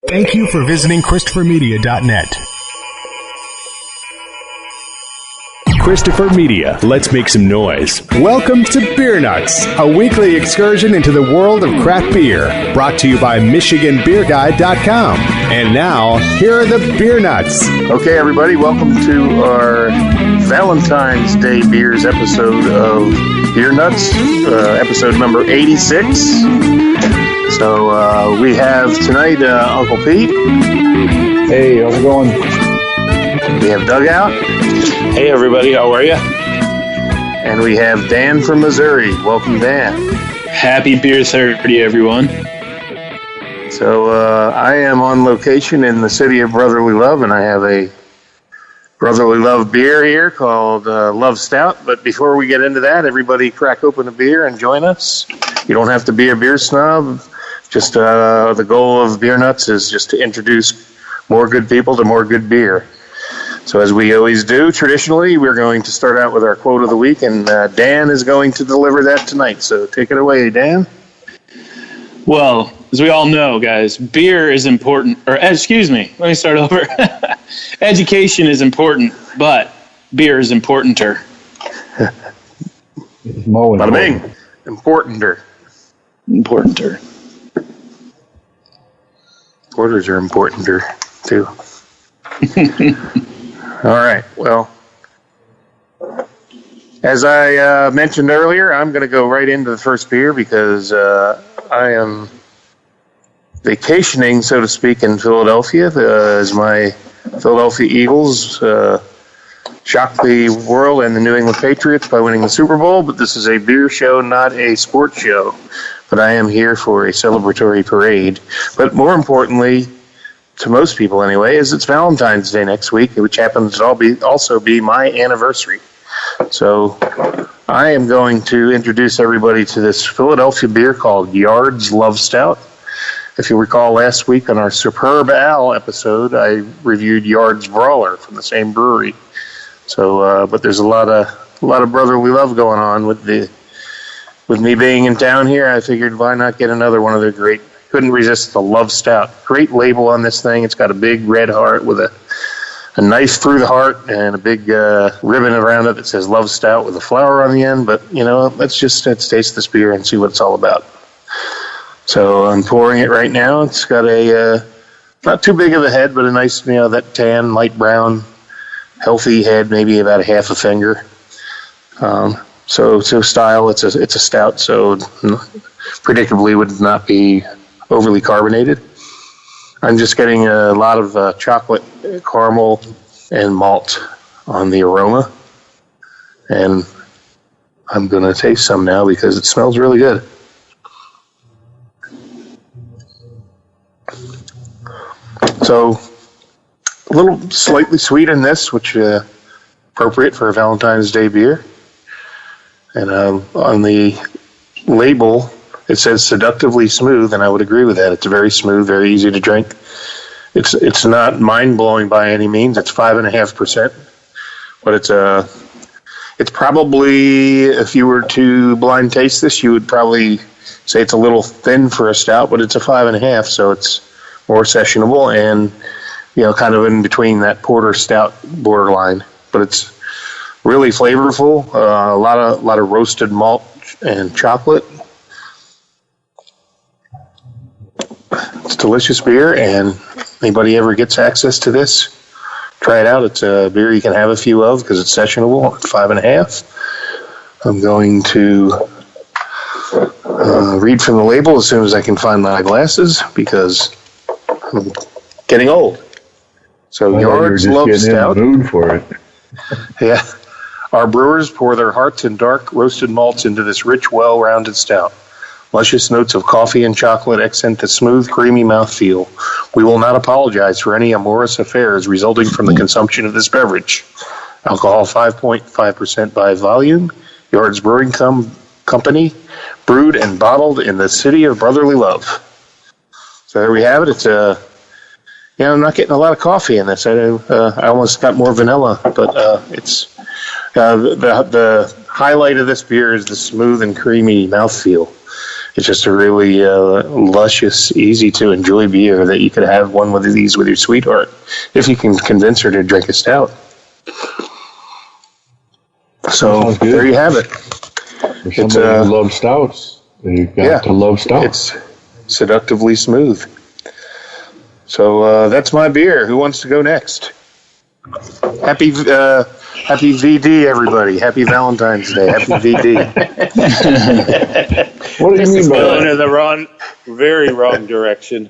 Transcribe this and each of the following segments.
Thank you for visiting ChristopherMedia.net. Christopher Media, let's make some noise. Welcome to Beer Nuts, a weekly excursion into the world of craft beer, brought to you by MichiganBeerGuide.com. And now, here are the Beer Nuts. Okay, everybody, welcome to our Valentine's Day Beers episode of Beer Nuts, episode number 86. So we have tonight Uncle Pete. Hey, how's it going? We have Doug out. Hey everybody, how are you? And we have Dan from Missouri. Welcome, Dan. Happy Beer 30, everyone. So I am on location in the city of Brotherly Love, and I have a Brotherly Love beer here called Love Stout. But before we get into that, everybody crack open a beer and join us. You don't have to be a beer snob. Just the goal of Beer Nuts is just to introduce more good people to more good beer. So as we always do, traditionally, we're going to start out with our quote of the week, and Dan is going to deliver that tonight. So take it away, Dan. Well, as we all know, guys, beer is important. Let me start over. Education is important, but beer is importanter. Bada bing. Importanter. Importanter. Quarters are importanter, too. All right, well, as I mentioned earlier, I'm going to go right into the first beer because I am vacationing, so to speak, in Philadelphia as my Philadelphia Eagles shocked the world and the New England Patriots by winning the Super Bowl. But this is a beer show, not a sports show. But I am here for a celebratory parade. But more importantly, to most people anyway, is it's Valentine's Day next week, which happens to also be my anniversary. So I am going to introduce everybody to this Philadelphia beer called Yard's Love Stout. If you recall, last week on our Superb Al episode, I reviewed Yard's Brawler from the same brewery. So, but there's a lot of brotherly love going on with me being in town here. I figured why not get another one of their great. Couldn't resist the Love Stout. Great label on this thing. It's got a big red heart with a knife through the heart and a big ribbon around it that says Love Stout with a flower on the end. But, let's taste this beer and see what it's all about. So I'm pouring it right now. It's got a not too big of a head, but a nice, that tan, light brown, healthy head, maybe about a half a finger. So style, it's a stout, so predictably would not be overly carbonated. I'm just getting a lot of chocolate, caramel, and malt on the aroma. And I'm going to taste some now because it smells really good. So a little slightly sweet in this, which is appropriate for a Valentine's Day beer. And on the label, it says seductively smooth, and I would agree with that. It's very smooth, very easy to drink. It's not mind-blowing by any means. It's 5.5%, but it's probably, if you were to blind taste this, you would probably say it's a little thin for a stout, but it's a 5.5, so it's more sessionable and kind of in between that porter stout borderline. But it's really flavorful. A lot of roasted malt and chocolate. It's delicious beer, and anybody ever gets access to this, try it out. It's a beer you can have a few of because it's sessionable at 5.5. I'm going to read from the label as soon as I can find my glasses because I'm getting old. So Yard's Love Stout. In the mood for it. Yeah. Our brewers pour their hearts and dark roasted malts into this rich, well-rounded stout. Luscious notes of coffee and chocolate accent the smooth, creamy mouthfeel. We will not apologize for any amorous affairs resulting from the consumption of this beverage. Alcohol 5.5% by volume. Yard's Brewing Company, brewed and bottled in the city of Brotherly Love. So there we have it. It's I'm not getting a lot of coffee in this. I almost got more vanilla, but it's the highlight of this beer is the smooth and creamy mouthfeel. it's just a really luscious, easy to enjoy beer that you could have one of these with your sweetheart if you can convince her to drink a stout. So there you have it. For somebody who loves stouts, you've got to love stouts. It's seductively smooth. So that's my beer. Who wants to go next? Happy VD, everybody. Happy Valentine's Day. Happy VD. What do you mean by Going that? in the very wrong direction.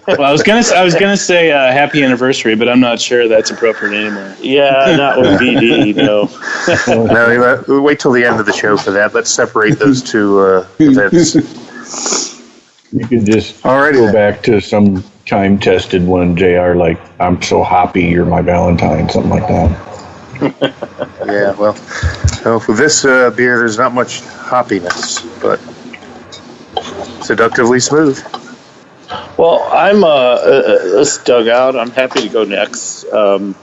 Well, I was gonna say happy anniversary, but I'm not sure that's appropriate anymore. Yeah, not with VD, no. No, wait till the end of the show for that. Let's separate those two events. You could just Alrighty go then. back to some time-tested one, JR, like, I'm so happy you're my Valentine, something like that. Yeah, well, for this beer, there's not much hoppiness, but seductively smooth. Well, I'm this dugout. I'm happy to go next. I'm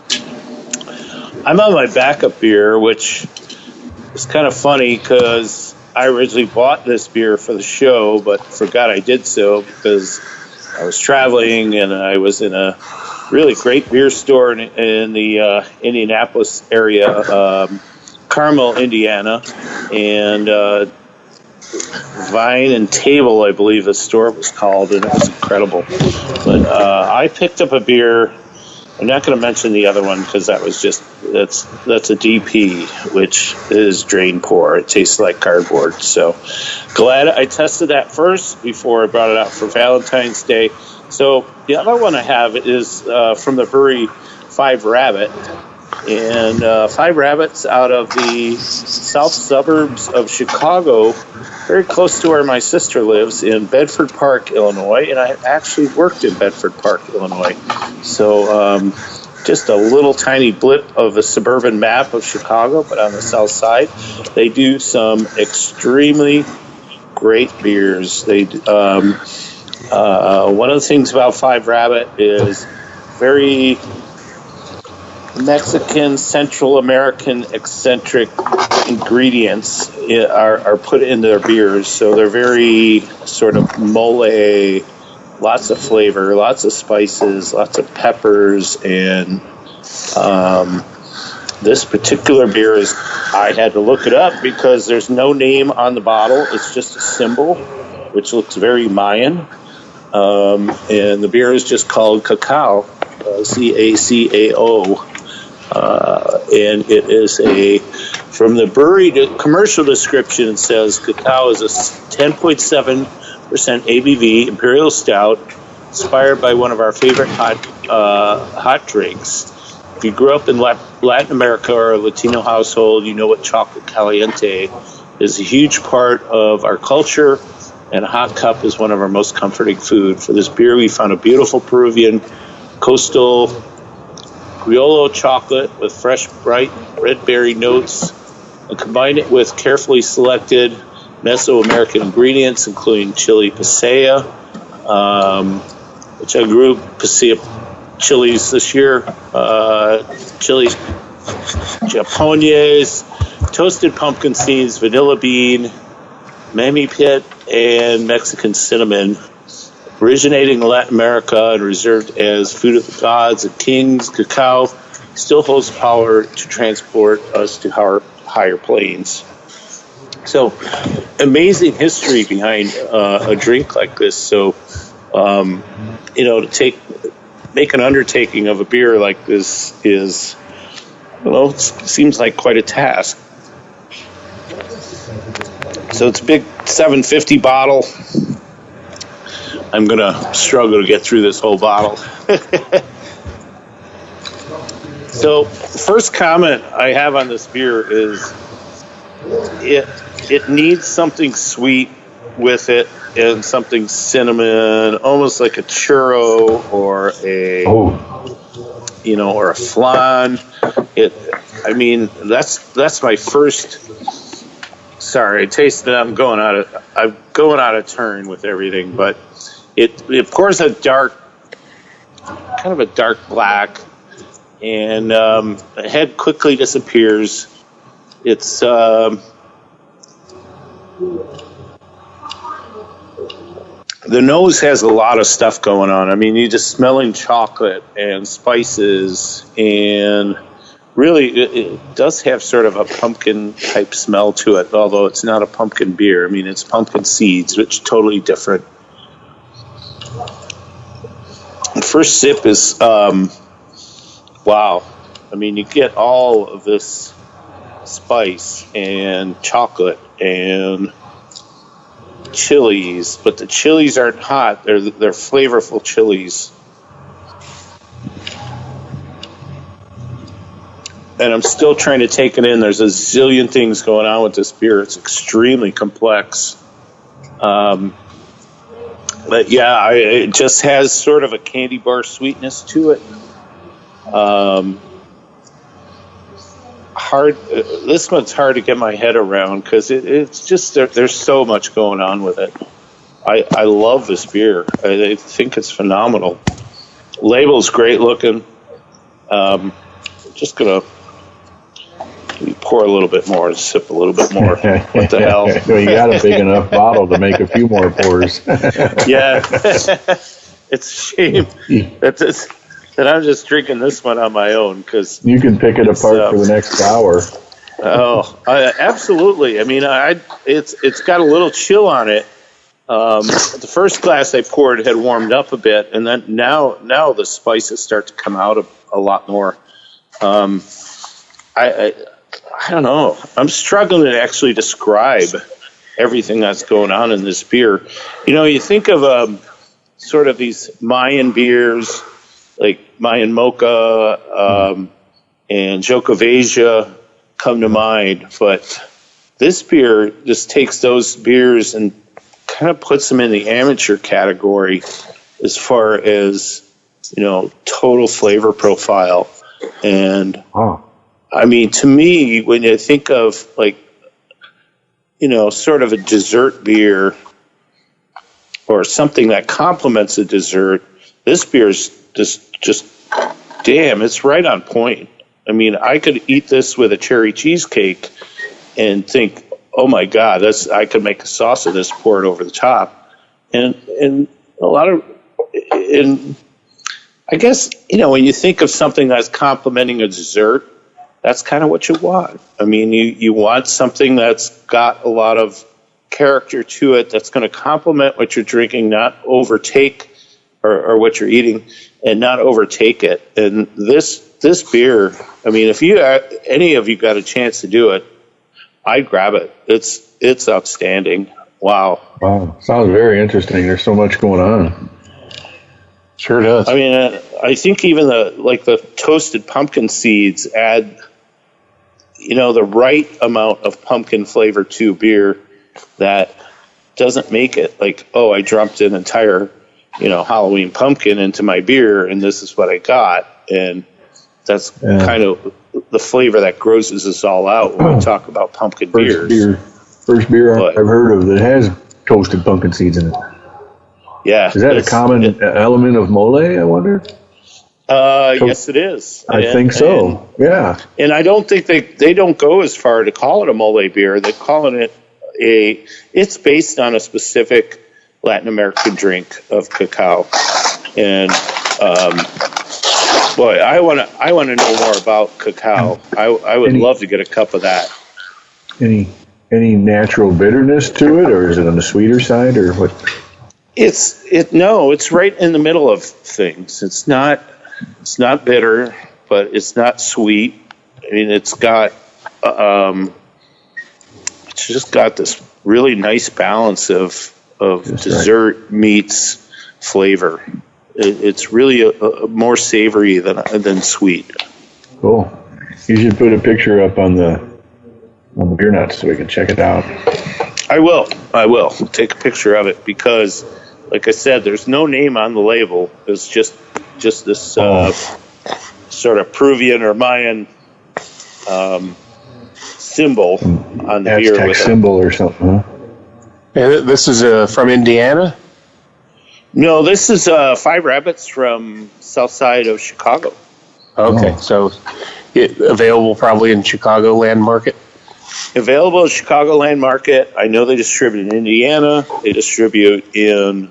on my backup beer, which is kind of funny because I originally bought this beer for the show, but forgot I did so because I was traveling and I was in a really great beer store in the Indianapolis area, Carmel, Indiana, and Vine and Table, I believe the store was called, and it was incredible. But I picked up a beer. I'm not going to mention the other one because that was that's a DP, which is drain pour. It tastes like cardboard. So glad I tested that first before I brought it out for Valentine's Day. So the other one I have is from the brewery Five Rabbit. And Five Rabbits out of the south suburbs of Chicago, very close to where my sister lives in Bedford Park, Illinois. And I actually worked in Bedford Park, Illinois. So just a little tiny blip of the suburban map of Chicago, but on the south side. They do some extremely great beers. They one of the things about Five Rabbit is very Mexican, Central American eccentric ingredients are put in their beers. So they're very sort of mole, lots of flavor, lots of spices, lots of peppers. And this particular beer I had to look it up because there's no name on the bottle. It's just a symbol, which looks very Mayan. And the beer is just called Cacao, Cacao. And it is from the brewery commercial description, it says Cacao is a 10.7% ABV Imperial Stout, inspired by one of our favorite hot drinks. If you grew up in Latin America or a Latino household, you know what chocolate caliente is a huge part of our culture, and a hot cup is one of our most comforting food. For this beer, we found a beautiful Peruvian coastal Criollo chocolate with fresh, bright red berry notes, and combine it with carefully selected Mesoamerican ingredients, including chili pasilla, which I grew pasilla chilies this year, chili japones, toasted pumpkin seeds, vanilla bean, mamey pit, and Mexican cinnamon. Originating in Latin America and reserved as food of the gods and kings, Cacao still holds power to transport us to higher planes. So, amazing history behind a drink like this. So, to make an undertaking of a beer like this is, it seems like quite a task. So it's a big 750 bottle. I'm going to struggle to get through this whole bottle. So, first comment I have on this beer is it needs something sweet with it and something cinnamon, almost like a churro or or a flan. That's my first. Sorry, I tasted it. I'm going out of turn with everything, but it pours a dark black, and the head quickly disappears. It's the nose has a lot of stuff going on. I mean, you're just smelling chocolate and spices, and really it does have sort of a pumpkin type smell to it, although it's not a pumpkin beer. I mean, it's pumpkin seeds, which is totally different. The first sip is, wow. I mean, you get all of this spice and chocolate and chilies, but the chilies aren't hot. They're flavorful chilies. And I'm still trying to take it in. There's a zillion things going on with this beer. It's extremely complex. But yeah, it just has sort of a candy bar sweetness to it. This one's hard to get my head around because it's just there's so much going on with it. I love this beer. I think it's phenomenal. Label's great looking. Just gonna pour a little bit more and sip a little bit more. What the hell? Well, you got a big enough bottle to make a few more pours. Yeah. It's a shame that I'm just drinking this one on my own, because you can pick it apart for the next hour. Oh, absolutely. I mean, it's got a little chill on it. The first glass I poured had warmed up a bit, and then now the spices start to come out a lot more. I don't know. I'm struggling to actually describe everything that's going on in this beer. You know, you think of sort of these Mayan beers, like Mayan Mocha and Jokovasia come to mind, but this beer just takes those beers and kind of puts them in the amateur category as far as, you know, total flavor profile. And I mean, to me, when you think of, like, you know, sort of a dessert beer or something that complements a dessert, this beer is just damn, it's right on point. I mean, I could eat this with a cherry cheesecake and think, oh my God, I could make a sauce of this, pour it over the top. And I guess, you know, when you think of something that's complementing a dessert, that's kind of what you want. I mean, you want something that's got a lot of character to it, that's going to complement what you're drinking, not overtake or what you're eating, and not overtake it. And this beer, I mean, if any of you got a chance to do it, I'd grab it. It's outstanding. Wow. Sounds very interesting. There's so much going on. Sure does. I mean, I think even the toasted pumpkin seeds add, you know, the right amount of pumpkin flavor to beer that doesn't make it like, oh, I dumped an entire, you know, Halloween pumpkin into my beer and this is what I got. And that's kind of the flavor that grosses us all out when we talk about pumpkin beers. First beer I've heard of that has toasted pumpkin seeds in it. Yeah. Is that a common element of mole, I wonder? Yes, it is. I think so. Yeah. And I don't think they don't go as far to call it a mole beer. They're calling it it's based on a specific Latin American drink of cacao. And boy, I want to know more about cacao. I would love to get a cup of that. Any natural bitterness to it, or is it on the sweeter side, or what? It's right in the middle of things. It's not bitter, but it's not sweet. I mean, it's just got this really nice balance of dessert meets flavor. It's really more savory than sweet. Cool. You should put a picture up on the beer nuts so we can check it out. I will take a picture of it because, like I said, there's no name on the label. It's just this sort of Peruvian or Mayan symbol on the beer. Aztec symbol or something, huh? And this is from Indiana? No, this is Five Rabbits from south side of Chicago. Okay, so available probably in Chicagoland Market? Available at Chicagoland Market. I know they distribute in Indiana. They distribute in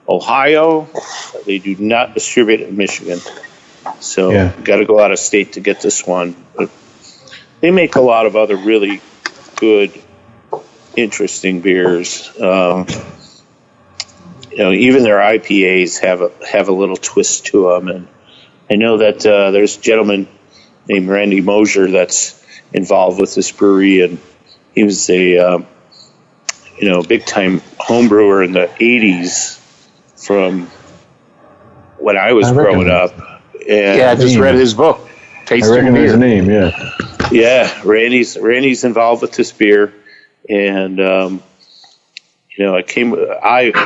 Ohio. They do not distribute it in Michigan. So you got to go out of state to get this one. But they make a lot of other really good, interesting beers. Even their IPAs have a little twist to them. And I know that there's a gentleman named Randy Mosier that's involved with this brewery, and he was a big time home brewer in the 80s from when I was growing up. And I just read his book. Tasting I recognize Beer. the name, yeah. Yeah, Randy's involved with this beer, and I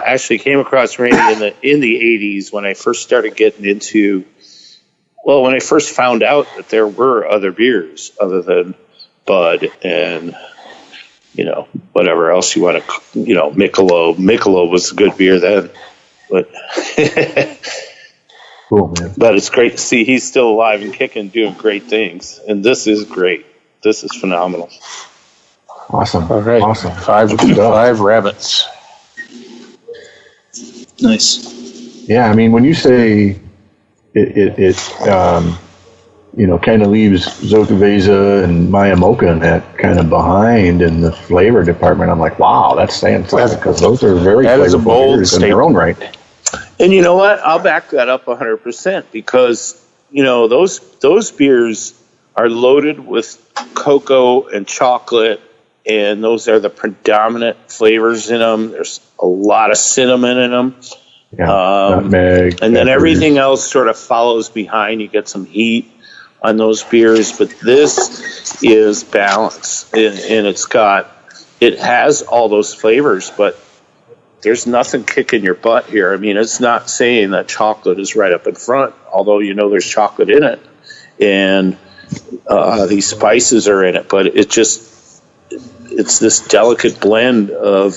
actually came across Randy in the 80s when I first started getting into. Well, when I first found out that there were other beers other than Bud and whatever else you want to, Michelob. Michelob was a good beer then, but. Cool, man. But it's great to see he's still alive and kicking, doing great things. And this is great. This is phenomenal. Awesome. All right. Awesome. Five rabbits. Nice. Yeah, I mean, when you say it kind of leaves Zokaveza and Maya Mocha and that kind of behind in the flavor department, I'm like, wow, that's saying something, because those are very flavorful beers in their own right. And you know what? I'll back that up 100% because, those beers are loaded with cocoa and chocolate, and those are the predominant flavors in them. There's a lot of cinnamon in them. Yeah, nutmeg. And then everything else sort of follows behind. You get some heat on those beers, but this is balanced, and it has all those flavors, but there's nothing kicking your butt here. I mean, it's not saying that chocolate is right up in front, although there's chocolate in it, and these spices are in it, but it's this delicate blend of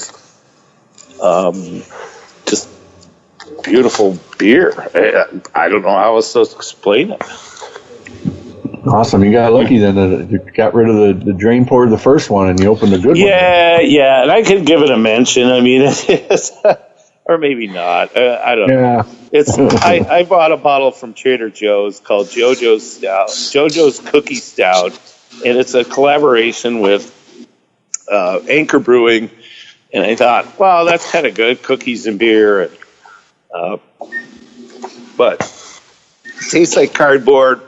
just beautiful beer. I don't know how else to explain it. Awesome. You got lucky then. You got rid of the drain pour of the first one and you opened the good one. Yeah. And I could give it a mention. I mean, it's, or maybe not. I don't know. It's I bought a bottle from Trader Joe's called JoJo's Cookie Stout, and it's a collaboration with Anchor Brewing. And I thought, wow, that's kind of good, cookies and beer. But it tastes like cardboard.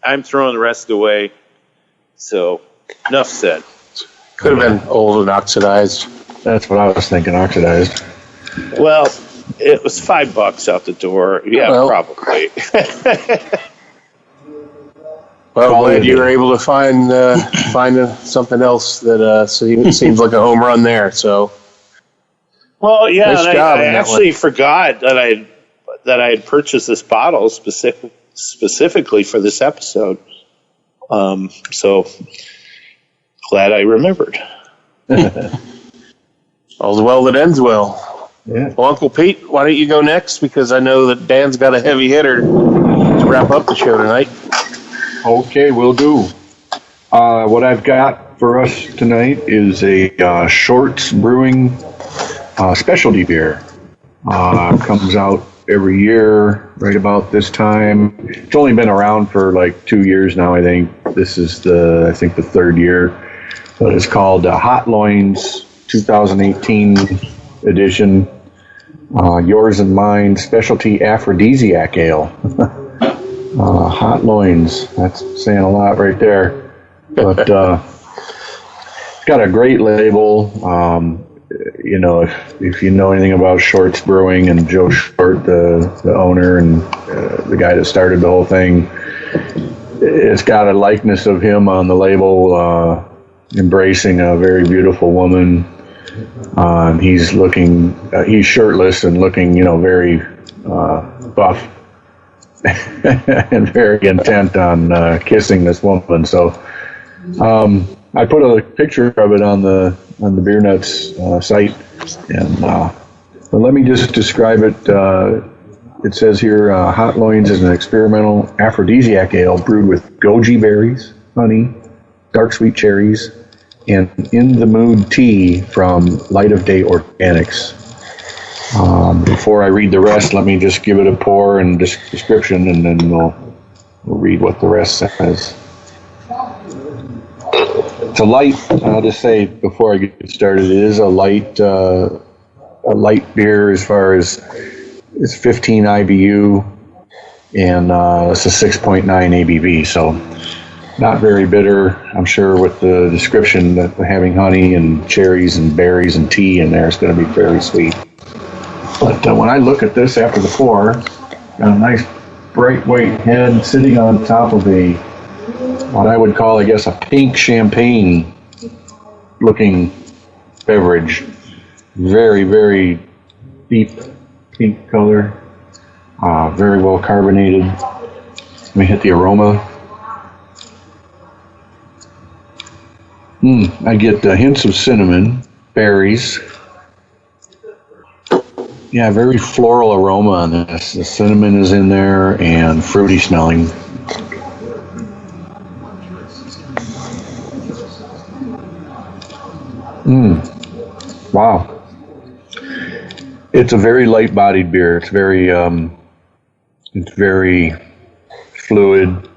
I'm throwing the rest away. So, enough said. Could have been old and oxidized. That's what I was thinking, oxidized. Well, it was $5 out the door. Yeah, probably. Well, glad you were able to find something else that seems like a home run there. So, well, yeah, nice and job I actually forgot that I had purchased this bottle specifically for this episode. So glad I remembered. All's well that ends well. Yeah. Well, Uncle Pete, why don't you go next? Because I know that Dan's got a heavy hitter to wrap up the show tonight. Okay, will do. What I've got for us tonight is a Shorts Brewing specialty beer. Comes out every year right about this time. It's only been around for like 2 years now, I think. This is the third year. But it's called Hot Loins 2018 edition. Yours and Mine Specialty Aphrodisiac Ale. Hot Loins. That's saying a lot right there. But it's got a great label. If you know anything about Shorts Brewing and Joe Short, the owner and the guy that started the whole thing, it's got a likeness of him on the label, embracing a very beautiful woman. He's shirtless and looking, very buff and very intent on kissing this woman. So I put a picture of it on the Beer Nuts site, and but let me just describe it. It says here, Hot Loins is an experimental aphrodisiac ale brewed with goji berries, honey, dark sweet cherries, and in the mood tea from Light of Day Organics. Before I read the rest, let me just give it a pour and description, and then we'll read what the rest says. It's a light. I'll just say before I get started, it is a light beer as far as it's 15 IBU, and it's a 6.9 ABV. So not very bitter. I'm sure with the description that having honey and cherries and berries and tea in there, it's going to be very sweet. But when I look at this after the pour, got a nice bright white head sitting on top of what I would call, I guess, a pink champagne looking beverage. Very, very deep pink color. Very well carbonated. Let me hit the aroma. I get hints of cinnamon, berries. Yeah, very floral aroma on this. The cinnamon is in there and fruity smelling. Wow. It's a very light-bodied beer. It's very fluid.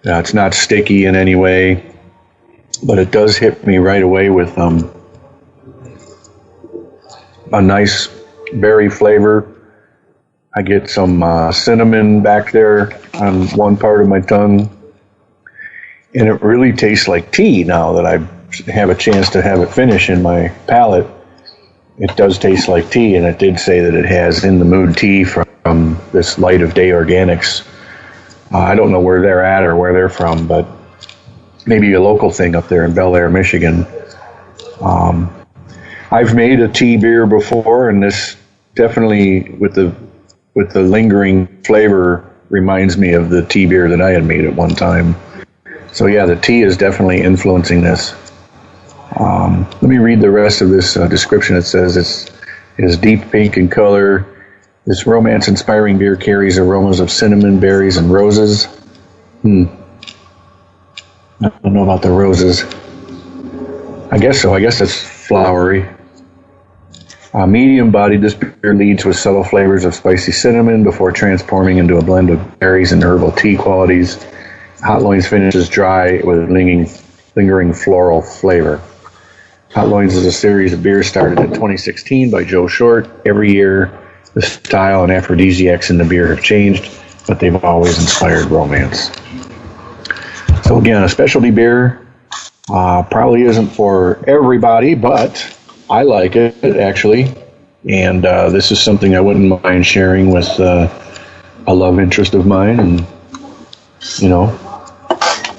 It's not sticky in any way, but it does hit me right away with a nice berry flavor. I get some cinnamon back there on one part of my tongue, and it really tastes like tea now that I have a chance to have it finish in my palate. It does taste like tea, and it did say that it has In the Mood tea from this Light of Day Organics. I don't know where they're at or where they're from, but maybe a local thing up there in Bel Air, Michigan. I've made a tea beer before, and this definitely, with the lingering flavor, reminds me of the tea beer that I had made at one time. So yeah, the tea is definitely influencing this. Let me read the rest of this description. It says it is deep pink in color. This romance-inspiring beer carries aromas of cinnamon, berries, and roses. I don't know about the roses. I guess so. I guess it's flowery. Medium-bodied, this beer leads with subtle flavors of spicy cinnamon before transforming into a blend of berries and herbal tea qualities. Hot Loins finishes dry with lingering floral flavor. Hot Loins is a series of beers started in 2016 by Joe Short. Every year, the style and aphrodisiacs in the beer have changed, but they've always inspired romance. So again, a specialty beer probably isn't for everybody, but I like it, actually. And this is something I wouldn't mind sharing with a love interest of mine, and,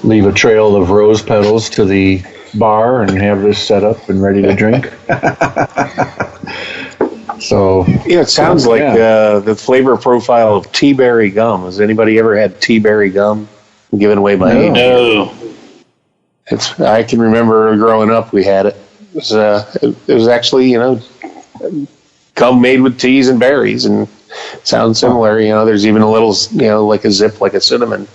leave a trail of rose petals to the bar and have this set up and ready to drink. So yeah, it sounds like the flavor profile of tea berry gum. Has anybody ever had tea berry gum? I'm giving away my age. No. I can remember growing up, we had it. It was actually, gum made with teas and berries, and it sounds similar. There's even a little, like a zip, like a cinnamon.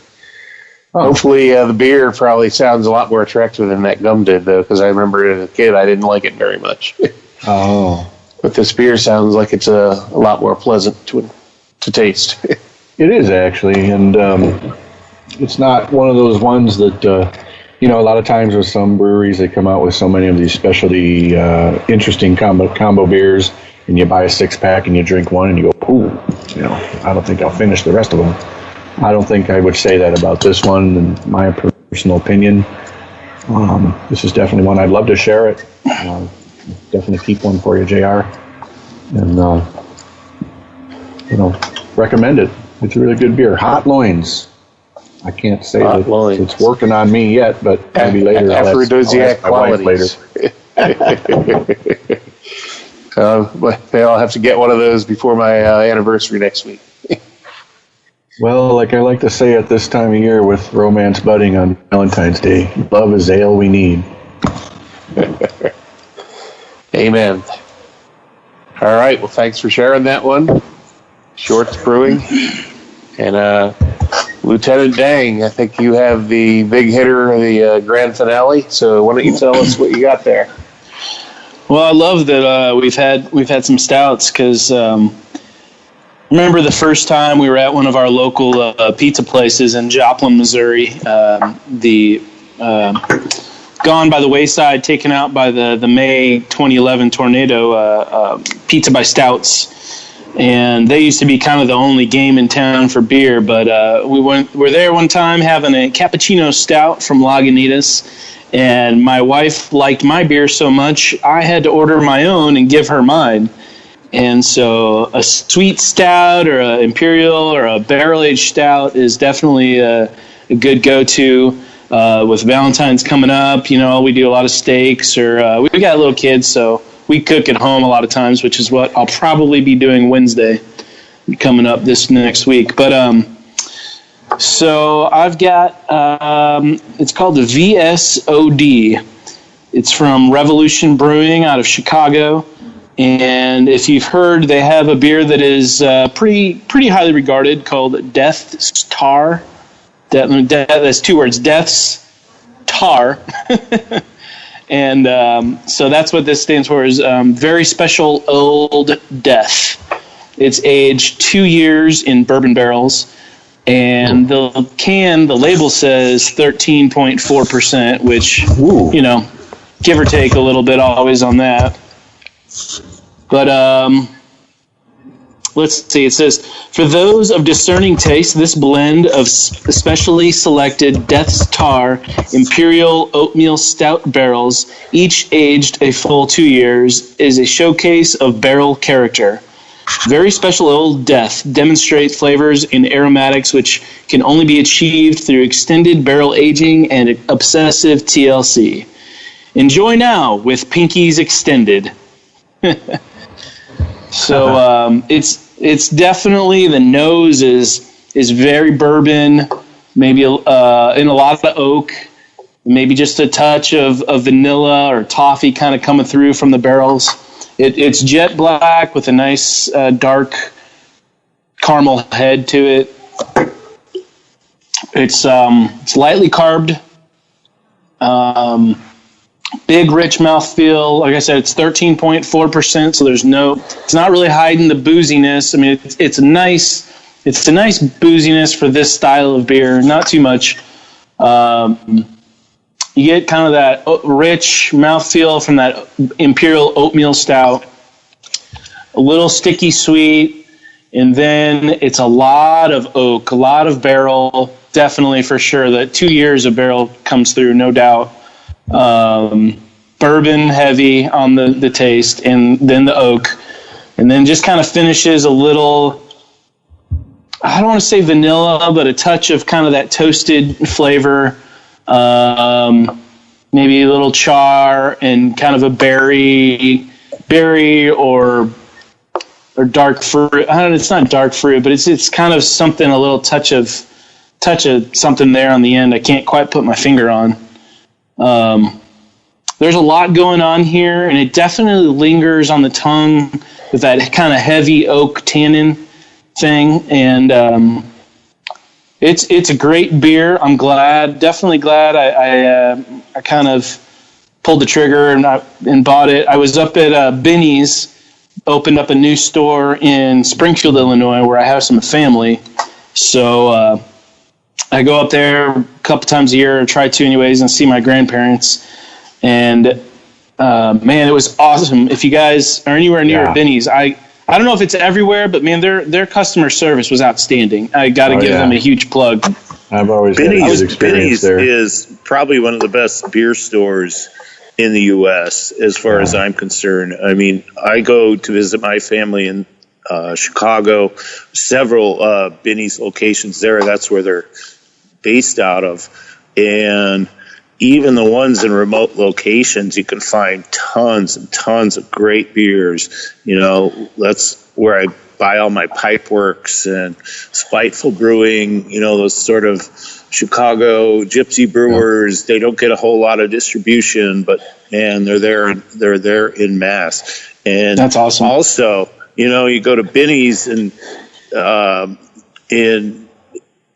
Oh. Hopefully, the beer probably sounds a lot more attractive than that gum did, though, because I remember as a kid I didn't like it very much. Oh. But this beer sounds like it's a lot more pleasant to taste. It is, actually, and it's not one of those ones that, a lot of times with some breweries, they come out with so many of these specialty, interesting combo beers, and you buy a six-pack and you drink one and you go, ooh, I don't think I'll finish the rest of them. I don't think I would say that about this one, in my personal opinion. This is definitely one I'd love to share it. Definitely keep one for you, JR. And, recommend it. It's a really good beer. Hot Loins. I can't say that it's working on me yet, but maybe later. Aphrodisiac qualities. I'll have to get one of those before my anniversary next week. Well, like I like to say at this time of year with romance budding on Valentine's Day, love is ale we need. Amen. All right. Well, thanks for sharing that one. Shorts Brewing. And Lieutenant Dang, I think you have the big hitter of the grand finale. So why don't you tell us what you got there? Well, I love that we've had some stouts because remember the first time we were at one of our local pizza places in Joplin, Missouri. The gone by the wayside, taken out by the May 2011 tornado. Pizza by Stouts. And they used to be kind of the only game in town for beer, but we're there one time having a cappuccino stout from Lagunitas, and my wife liked my beer so much, I had to order my own and give her mine. And so a sweet stout or an imperial or a barrel-aged stout is definitely a good go-to. With Valentine's coming up, we do a lot of steaks, or we got little kids, so we cook at home a lot of times, which is what I'll probably be doing Wednesday coming up this next week. But so I've got, it's called the VSOD. It's from Revolution Brewing out of Chicago. And if you've heard, they have a beer that is pretty highly regarded called Death's Tar. That's two words, Death's Tar. And so that's what this stands for, is Very Special Old Death. It's aged 2 years in bourbon barrels, and the label says 13.4%, which, give or take a little bit always on that. But let's see, it says, for those of discerning taste, this blend of specially selected Death's Tar Imperial Oatmeal Stout barrels, each aged a full 2 years, is a showcase of barrel character. Very Special Old Death demonstrates flavors and aromatics which can only be achieved through extended barrel aging and obsessive TLC. Enjoy now with Pinkies Extended. So it's definitely, the nose is very bourbon, maybe in a lot of oak, maybe just a touch of vanilla or toffee kind of coming through from the barrels. It's jet black with a nice dark caramel head to it. It's lightly carved. Big, rich mouthfeel. Like I said, it's 13.4%, so it's not really hiding the booziness. I mean, it's a nice booziness for this style of beer. Not too much. You get kind of that rich mouthfeel from that Imperial Oatmeal Stout. A little sticky sweet, and then it's a lot of oak, a lot of barrel. Definitely, for sure, that 2 years of barrel comes through, no doubt. Bourbon heavy on the taste, and then the oak, and then just kind of finishes a little, I don't want to say vanilla, but a touch of kind of that toasted flavor, maybe a little char and kind of a berry or dark fruit. I don't know, it's not dark fruit, but it's kind of something, a little touch of something there on the end I can't quite put my finger on. There's a lot going on here, and it definitely lingers on the tongue with that kind of heavy oak tannin thing. And it's a great beer. I'm definitely glad I kind of pulled the trigger and bought it. I was up at Benny's, opened up a new store in Springfield, Illinois, where I have some family. So I go up there a couple times a year, or try to anyways, and see my grandparents. And man, it was awesome. If you guys are anywhere near Benny's, I don't know if it's everywhere, but man, their customer service was outstanding. I got to give them a huge plug. I've always had a good experience there. Benny's is probably one of the best beer stores in the U.S. as far as I'm concerned. I mean, I go to visit my family in Chicago, several Benny's locations there. That's where they're based out of. And even the ones in remote locations, you can find tons and tons of great beers. That's where I buy all my Pipeworks and Spiteful Brewing, those sort of Chicago gypsy brewers. They don't get a whole lot of distribution, but man, they're there in mass. And that's awesome. Also, you go to Benny's and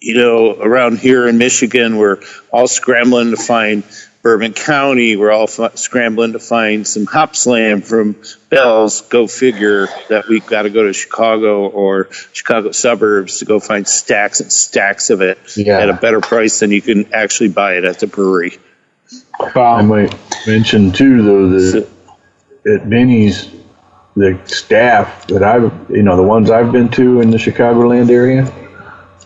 around here in Michigan, we're all scrambling to find Bourbon County, we're all scrambling to find some hop slam from Bell's. Go figure that we've got to go to Chicago or Chicago suburbs to go find stacks and stacks of it at a better price than you can actually buy it at the brewery. I might mention too, though, that at Benny's, the staff that the ones I've been to in the Chicagoland area,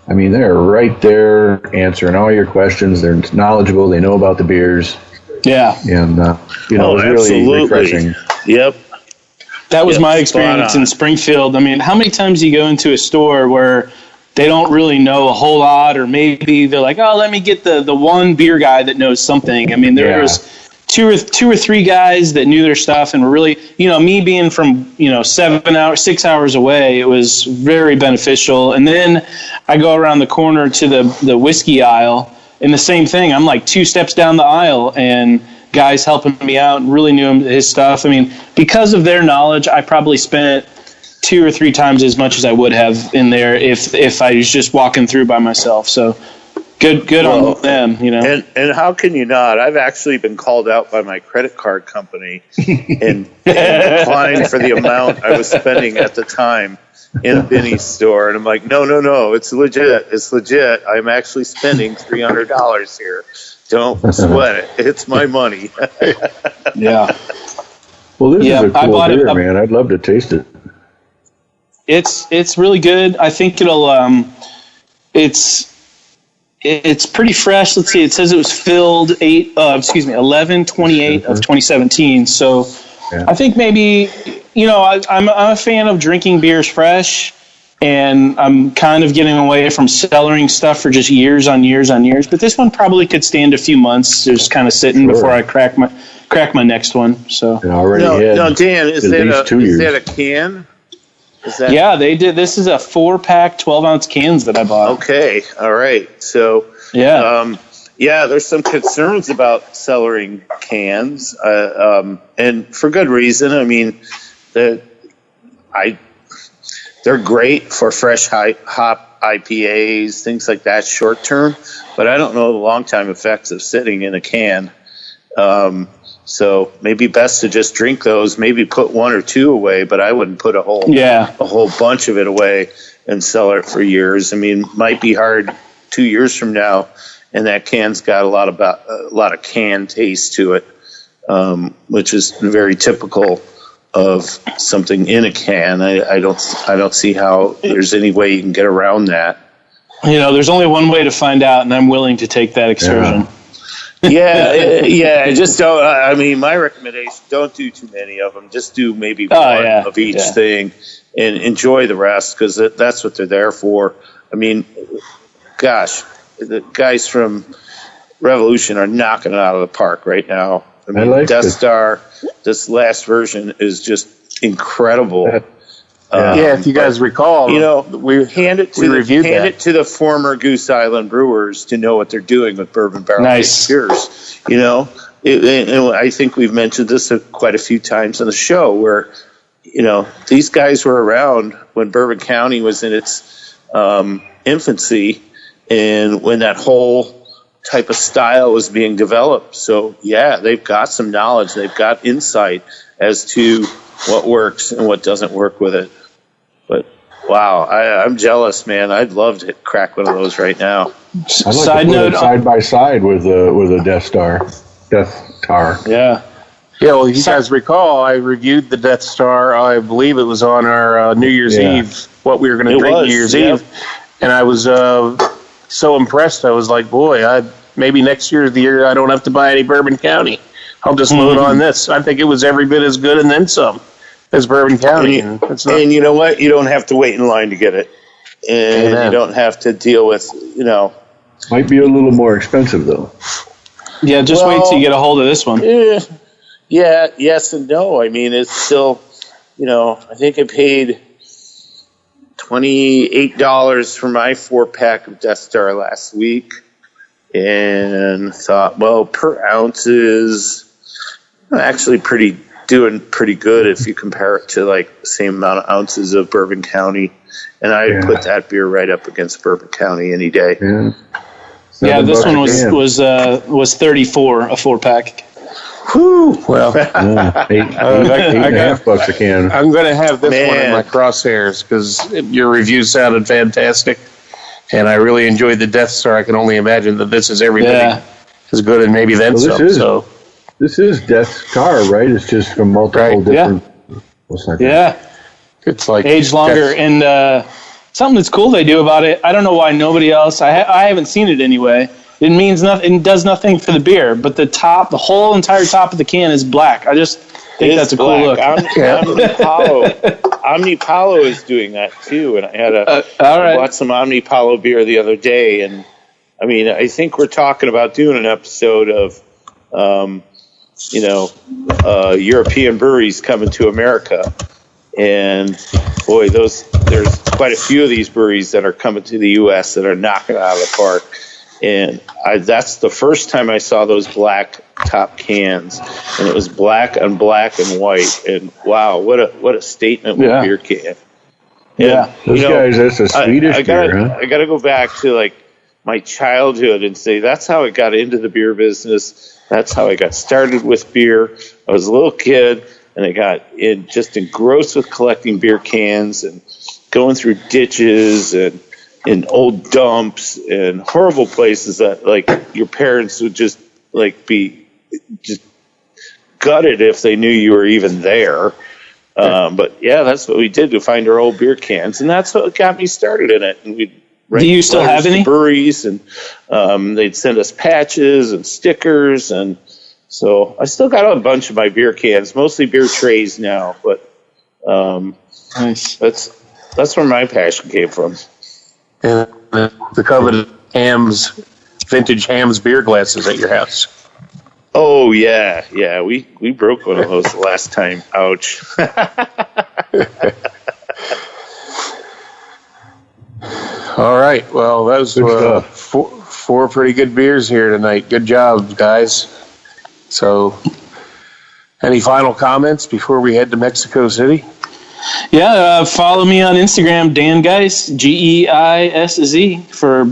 I mean, they're right there answering all your questions. They're knowledgeable. They know about the beers. Yeah. And, it was really refreshing. Yep. That was my experience in Springfield. I mean, how many times do you go into a store where they don't really know a whole lot, or maybe they're like, oh, let me get the one beer guy that knows something. I mean, there was two or three guys that knew their stuff and were really, me being from, 6 hours away, it was very beneficial. And then I go around the corner to the whiskey aisle, and the same thing. I'm like 2 steps down the aisle, and guys helping me out and really knew his stuff. I mean, because of their knowledge, I probably spent 2 or 3 times as much as I would have in there if I was just walking through by myself. So good on them, And how can you not? I've actually been called out by my credit card company and declined for the amount I was spending at the time in a Benny's store. And I'm like, no, it's legit. It's legit. I'm actually spending $300 here. Don't sweat it. It's my money. Yeah. Well, this is a cool beer, man. I'd love to taste it. It's really good. I think it'll it's pretty fresh. Let's see. It says it was filled 11/28 of 2017. So I think maybe I'm a fan of drinking beers fresh, and I'm kind of getting away from cellaring stuff for just years on years on years. But this one probably could stand a few months, just kind of sitting before I crack my next one. So no, Dan, is that a can? Yeah, they did. This is a 4-pack, 12-ounce cans that I bought. Okay, all right. So there's some concerns about cellaring cans, and for good reason. I mean, they're great for fresh hop IPAs, things like that, short term. But I don't know the long time effects of sitting in a can. So maybe best to just drink those, maybe put 1 or 2 away, but I wouldn't put a whole bunch of it away and cellar it for years. I mean, might be hard 2 years from now, and that can's got a lot of can taste to it, which is very typical of something in a can. I don't see how there's any way you can get around that. There's only one way to find out, and I'm willing to take that excursion. Just don't. I mean, my recommendation: don't do too many of them. Just do maybe one of each thing, and enjoy the rest, because that's what they're there for. I mean, gosh, the guys from Revolution are knocking it out of the park right now. I mean, Death Star, this last version is just incredible. If you guys recall, we hand it to the former Goose Island brewers to know what they're doing with bourbon barrel aged beers. And I think we've mentioned this quite a few times on the show, where these guys were around when Bourbon County was in its infancy, and when that whole type of style was being developed. So they've got some knowledge, they've got insight as to what works and what doesn't work with it. But wow, I'm jealous, man. I'd love to crack one of those right now. I'd like to put it side by side with a Death Star. Yeah. Yeah, well, if you guys recall, I reviewed the Death Star. I believe it was on our New Year's Eve, what we were going to drink New Year's Eve. And I was so impressed. I was like, boy, maybe next year is the year I don't have to buy any Bourbon County. I'll just load on this. I think it was every bit as good and then some as Bourbon County. And you know what? You don't have to wait in line to get it. And you don't have to deal with, Might be a little more expensive, though. Yeah, just wait till you get a hold of this one. Yeah, yes and no. I mean, it's still, I think I paid $28 for my 4-pack of Death Star last week, and thought, well, per ounce is actually doing pretty good if you compare it to like the same amount of ounces of Bourbon County, and I put that beer right up against Bourbon County any day. Yeah, this one $7 was 34 a 4-pack. Whew. Well, $8.5 a can. I'm going to have this one in my crosshairs because your review sounded fantastic, and I really enjoyed the Death Star. I can only imagine that this is every bit as good and maybe then some. This is Death Star, right? It's just from multiple different. Yeah. It's like aged longer, and something that's cool they do about it. I don't know why nobody else. I haven't seen it anyway. It means nothing. It does nothing for the beer, but the whole entire top of the can is black. I just think that's a cool look. Omnipollo is doing that too, and I had I bought some Omnipollo beer the other day, and I mean, I think we're talking about doing an episode of, European breweries coming to America. And boy, there's quite a few of these breweries that are coming to the U.S. that are knocking it out of the park. And that's the first time I saw those black top cans, and it was black on black and white. And wow, what a statement with a beer can. And, those guys, that's a Swedish beer, huh? I got to go back to like my childhood and say that's how I got into the beer business. That's how I got started with beer. I was a little kid, and I got just engrossed with collecting beer cans and going through ditches and in old dumps and horrible places that like your parents would just like be just gutted if they knew you were even there. But yeah, that's what we did to find our old beer cans, and that's what got me started in it. And we'd do you still have any breweries, and they'd send us patches and stickers, and so I still got a bunch of my beer cans, mostly beer trays now. But nice. That's where my passion came from. And the coveted vintage Hams beer glasses at your house. Oh yeah, we broke one of those the last time. Ouch. All right, well, those were four pretty good beers here tonight. Good job, guys. So, any final comments before we head to Mexico City? Yeah, follow me on Instagram, Dan Geis, GEISZ, for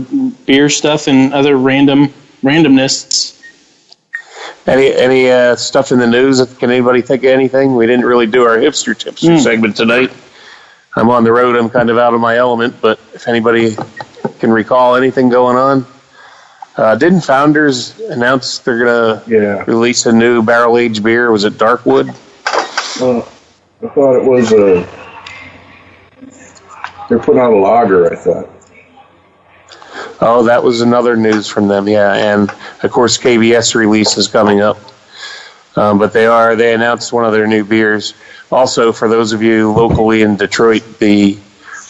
beer stuff and other randomness. Any stuff in the news? Can anybody think of anything? We didn't really do our hipster tipster segment tonight. I'm on the road. I'm kind of out of my element, but if anybody can recall anything going on. Didn't Founders announce they're going to release a new barrel-aged beer? Was it Darkwood? I thought it was they're putting out a lager, I thought. Oh, that was another news from them, yeah. And, of course, KBS release is coming up. But they announced one of their new beers. Also, for those of you locally in Detroit, the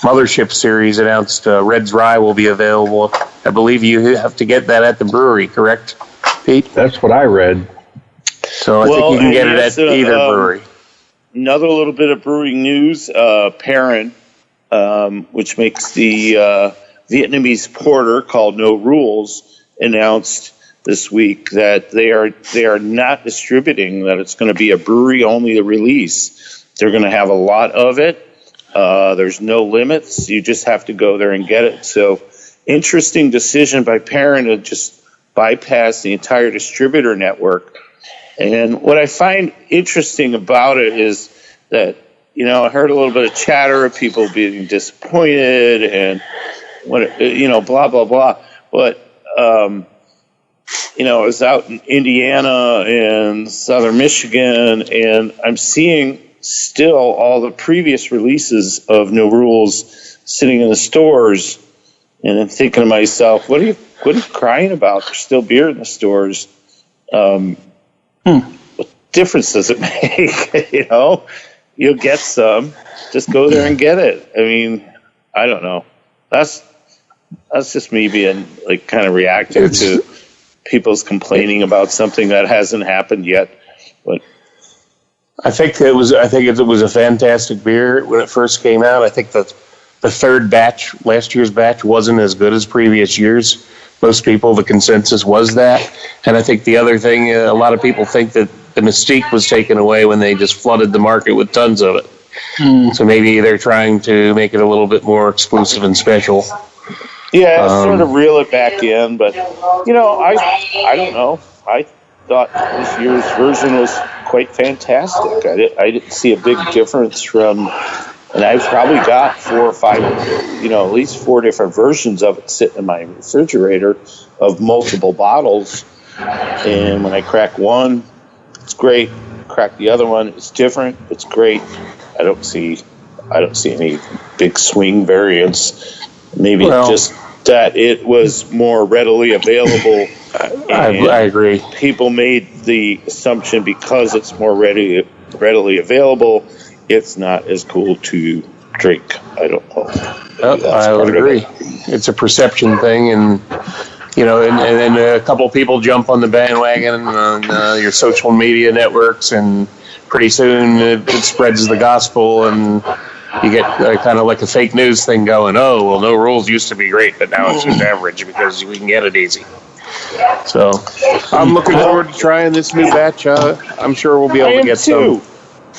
Mothership Series announced Red's Rye will be available. I believe you have to get that at the brewery, correct, Pete? That's what I read. So I think you can get it at either brewery. Another little bit of brewing news. Parent, which makes the Vietnamese porter called No Rules, announced this week that they are not distributing, that it's going to be a brewery-only release. They're going to have a lot of it. There's no limits. You just have to go there and get it. So interesting decision by Parent to just bypass the entire distributor network. And what I find interesting about it is that, I heard a little bit of chatter of people being disappointed and, blah, blah, blah. But, I was out in Indiana and southern Michigan, and I'm seeing still all the previous releases of No Rules sitting in the stores, and I'm thinking to myself, what are you crying about? There's still beer in the stores. What difference does it make? You'll get some. Just go there and get it. I mean, I don't know. That's just me being like kind of reacting to people's complaining about something that hasn't happened yet. But I think it was a fantastic beer when it first came out. I think the third batch, last year's batch, wasn't as good as previous years. Most people, the consensus was that. And I think the other thing, a lot of people think that the mystique was taken away when they just flooded the market with tons of it. So maybe they're trying to make it a little bit more exclusive and special. Yeah, sort of reel it back in, but I don't know. I thought this year's version was quite fantastic. I didn't see a big difference from, and I've probably got 4 or 5, at least 4 different versions of it sitting in my refrigerator of multiple bottles. And when I crack one, it's great. Crack the other one, it's different. It's great. I don't see any big swing variance. Maybe just that it was more readily available. I agree. People made the assumption because it's more readily available, it's not as cool to drink. I don't know. I would agree. It's a perception thing, and and then a couple people jump on the bandwagon on your social media networks, and pretty soon it spreads the gospel, and you get kind of like a fake news thing going. Oh, well, no rules used to be great, but now it's just average because we can get it easy. So I'm looking forward to trying this new batch. I'm sure we'll be able to get some.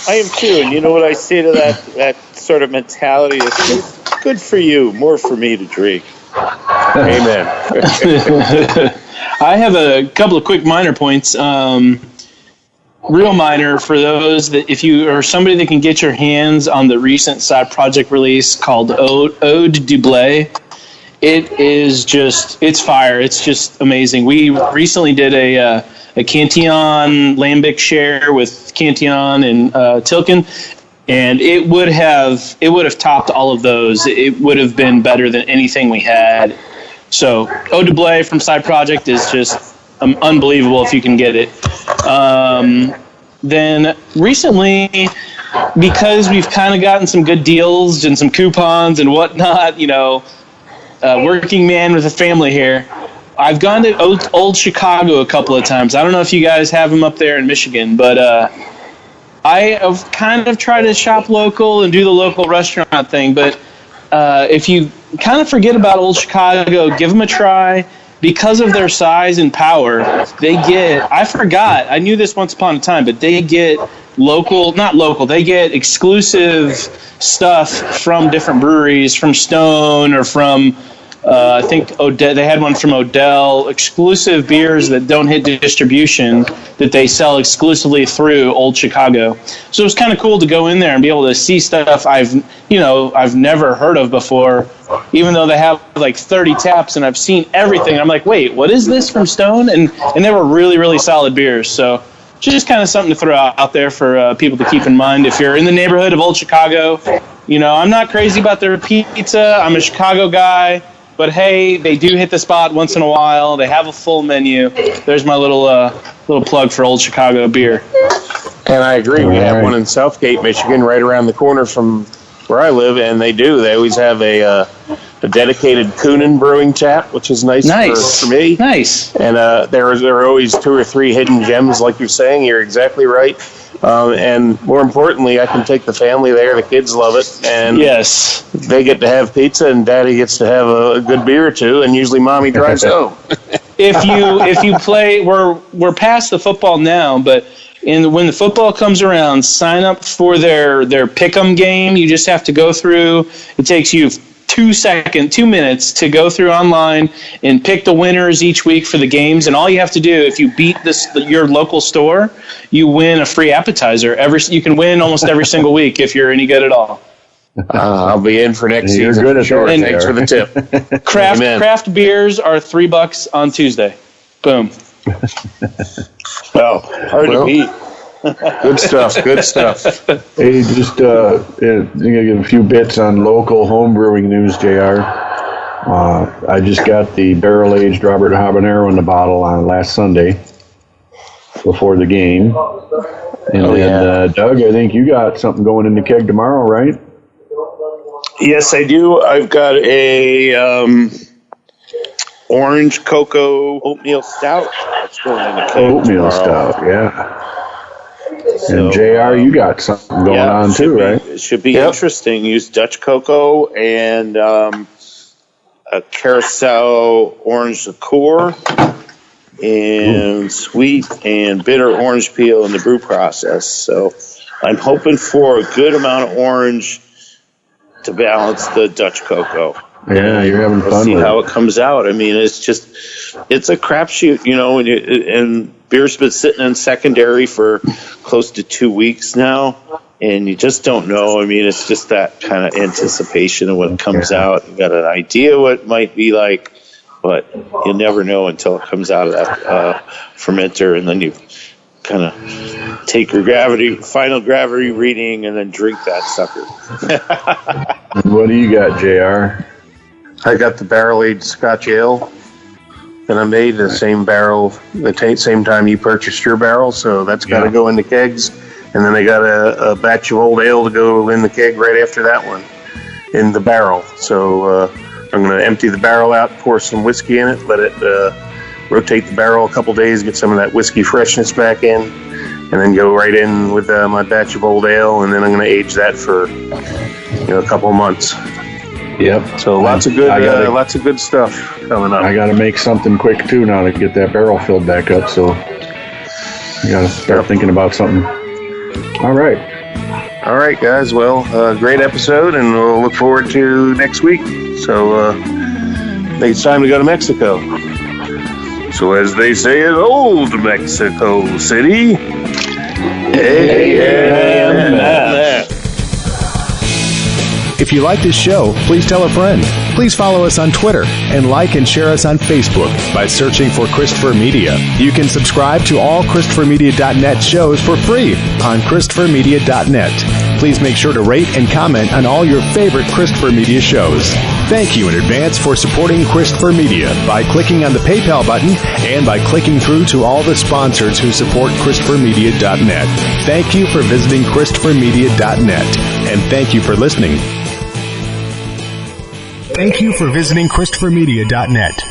I am too, and you know what I say to that sort of mentality is good for you, more for me to drink. Amen. I have a couple of quick minor points. Real minor for those that if you are somebody that can get your hands on the recent side project release called Ode du Blé. It's fire. It's just amazing. We recently did a Cantillon Lambic share with Cantillon and Tilken, and it would have topped all of those. It would have been better than anything we had. So Ode du Blé from Side Project is just unbelievable if you can get it. Then recently, because we've kind of gotten some good deals and some coupons and whatnot, working man with a family here, I've gone to Old Chicago a couple of times. I don't know if you guys have them up there in Michigan, but I have kind of tried to shop local and do the local restaurant thing. But if you kind of forget about Old Chicago, give them a try. Because of their size and power, I knew this once upon a time, but they get they get exclusive stuff from different breweries, from Stone or from, I think they had one from Odell, exclusive beers that don't hit distribution that they sell exclusively through Old Chicago. So it was kind of cool to go in there and be able to see stuff I've never heard of before, even though they have like 30 taps and I've seen everything. I'm like, wait, what is this from Stone? And they were really, really solid beers. So just kind of something to throw out there for people to keep in mind. If you're in the neighborhood of Old Chicago, I'm not crazy about their pizza. I'm a Chicago guy. But hey, they do hit the spot once in a while. They have a full menu. There's my little plug for Old Chicago beer. And I agree. We have one in Southgate, Michigan, right around the corner from where I live, and they always have a dedicated Coonan brewing tap, which is nice. For me. Nice. And there are always 2 or 3 hidden gems, like you're saying. You're exactly right. And more importantly, I can take the family there. The kids love it, and yes, they get to have pizza, and Daddy gets to have a good beer or two, and usually Mommy drives home. If you play, we're past the football now, but when the football comes around, sign up for their pick'em game. You just have to go through. It takes you 2 minutes to go through online and pick the winners each week for the games. And all you have to do, if you beat your local store, you win a free appetizer. You can win almost every single week if you're any good at all. I'll be in for next season. Good at sure. Thanks for the tip. Craft beers are $3 on Tuesday. Boom. Well, hard to beat. Good stuff. Hey, just I'm gonna give a few bits on local home brewing news, JR. I just got the barrel-aged Robert Habanero in the bottle on last Sunday before the game. And Doug, I think you got something going in the keg tomorrow, right? Yes, I do. I've got a orange cocoa oatmeal stout that's going in the keg Oatmeal tomorrow. stout, yeah. And JR, you got something going on too, right? It should be interesting. Use Dutch cocoa and a carousel orange liqueur and sweet and bitter orange peel in the brew process. So I'm hoping for a good amount of orange to balance the Dutch cocoa. Yeah, you're having fun. See with how it. it comes out. I mean, it's a crapshoot, and beer's been sitting in secondary for close to 2 weeks now, and you just don't know. I mean, it's just that kind of anticipation of when it comes out. You got an idea what it might be like, but you'll never know until it comes out of that fermenter, and then you kind of take your final gravity reading, and then drink that sucker. What do you got, JR? I got the barrel-aged Scotch ale that I made, the same barrel, same time you purchased your barrel, so that's got to go in the kegs. And then I got a batch of old ale to go in the keg right after that one in the barrel. So I'm going to empty the barrel out, pour some whiskey in it, let it rotate the barrel a couple days, get some of that whiskey freshness back in, and then go right in with my batch of old ale, and then I'm going to age that for a couple of months. Yep. So lots of good stuff coming up. I got to make something quick too now to get that barrel filled back up. So I got to start thinking about something. All right, guys. Well, great episode, and we'll look forward to next week. So I think it's time to go to Mexico. So as they say in old Mexico City, amen. If you like this show, please tell a friend. Please follow us on Twitter and like and share us on Facebook by searching for Christopher Media. You can subscribe to all ChristopherMedia.net shows for free on ChristopherMedia.net. Please make sure to rate and comment on all your favorite Christopher Media shows. Thank you in advance for supporting Christopher Media by clicking on the PayPal button and by clicking through to all the sponsors who support ChristopherMedia.net. Thank you for visiting ChristopherMedia.net, and thank you for listening. Thank you for visiting ChristopherMedia.net.